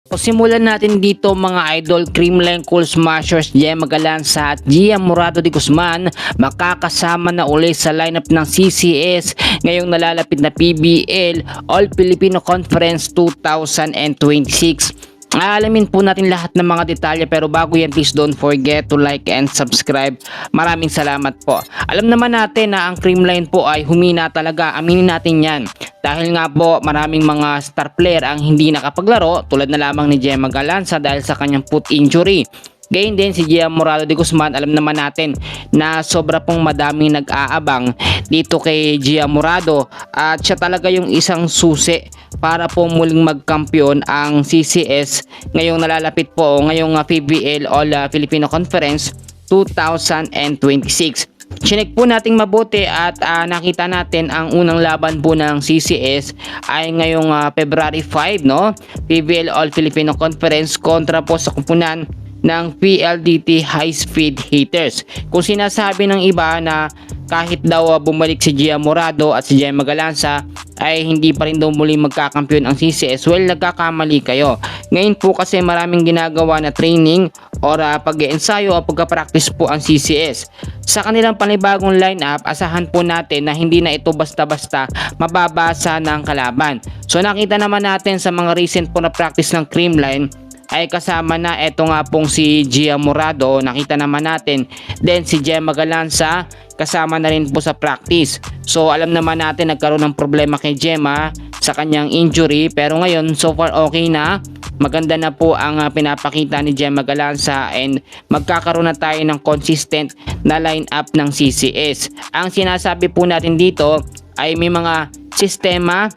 O simulan natin dito mga idol, Creamline Cool Smashers, Gemma Galanza at Gia Morado de Guzman makakasama na uli sa lineup ng CCS ngayong nalalapit na PBL All Filipino Conference 2026. Alamin po natin lahat ng mga detalye, pero bago yan, please don't forget to like and subscribe. Maraming salamat po. Alam naman natin na ang Creamline po ay humina talaga, aminin natin yan. Dahil nga po maraming mga star player ang hindi nakapaglaro, tulad na lamang ni Gemma Galanza dahil sa kanyang foot injury. Gayun din si Gia Morado de Guzman, alam naman natin na sobra pong madaming nag-aabang dito kay Gia Morado at siya talaga yung isang susi para po muling magkampiyon ang CCS ngayong nalalapit po ngayong PBL All Filipino Conference 2026. Chinek po nating mabuti at nakita natin ang unang laban po ng CCS ay ngayong February 5, no? PBL All Filipino Conference kontra po sa kumpunan ng PLDT High Speed Hitters. Kung sinasabi ng iba na kahit daw bumalik si Gia Morado at si Gemma Galanza ay hindi pa rin daw muli magkakampiyon ang CCS, well, nagkakamali kayo. Ngayon po kasi maraming ginagawa na training or pag-ensayo o pagka-practice po ang CCS. Sa kanilang panibagong lineup, asahan po natin na hindi na ito basta-basta mababasa ng kalaban. So nakita naman natin sa mga recent po na practice ng Creamline ay kasama na eto nga pong si Gia Morado, nakita naman natin. Then si Gemma Galanza kasama na rin po sa practice. So alam naman natin nagkaroon ng problema kay Gemma sa kanyang injury, pero ngayon so far okay na. Maganda na po ang pinapakita ni Gemma Galanza and magkakaroon na tayo ng consistent na lineup ng CCS. Ang sinasabi po natin dito ay may mga sistema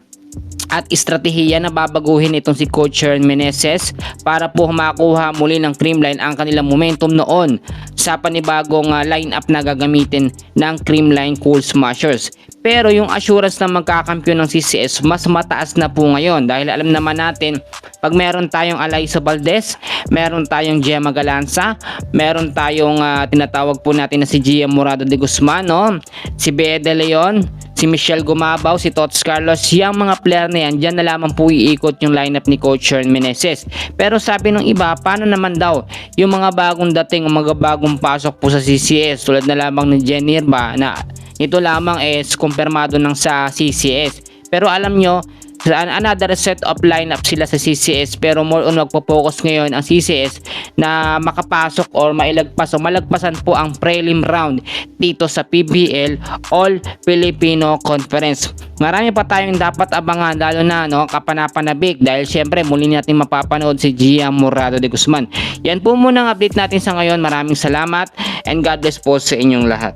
at estratehiya na babaguhin itong si Coach Hernan Meneses para po makuha muli ng Creamline ang kanilang momentum noon sa panibagong lineup na gagamitin ng Creamline Cool Smashers. Pero yung assurance na magkakampiyon ng CCS mas mataas na po ngayon dahil alam naman natin pag meron tayong Alyssa Valdez, meron tayong Gemma Galanza, meron tayong tinatawag po natin na si Gia Morado de Guzman, no? Si Bea De Leon, si Michelle Gumabaw, si Tots Carlos, yung mga player na yan, dyan na lamang po iikot yung lineup ni Coach Hernan Meneses. Pero sabi ng iba, paano naman daw yung mga bagong dating o mga bagong pasok po sa CCS tulad na lamang ni Jenny Herba na ito lamang is kumpirmado ng sa CCS. Pero alam nyo, another set of lineup sila sa CCS, pero more on magpo-focus ngayon ang CCS na makapasok or mailagpas o malagpasan po ang prelim round dito sa PBL All Filipino Conference. Marami pa tayong dapat abangan, lalo na kapanapanabik dahil syempre muli natin mapapanood si Gia Morado de Guzman. Yan po muna ang update natin sa ngayon. Maraming salamat and God bless po sa inyong lahat.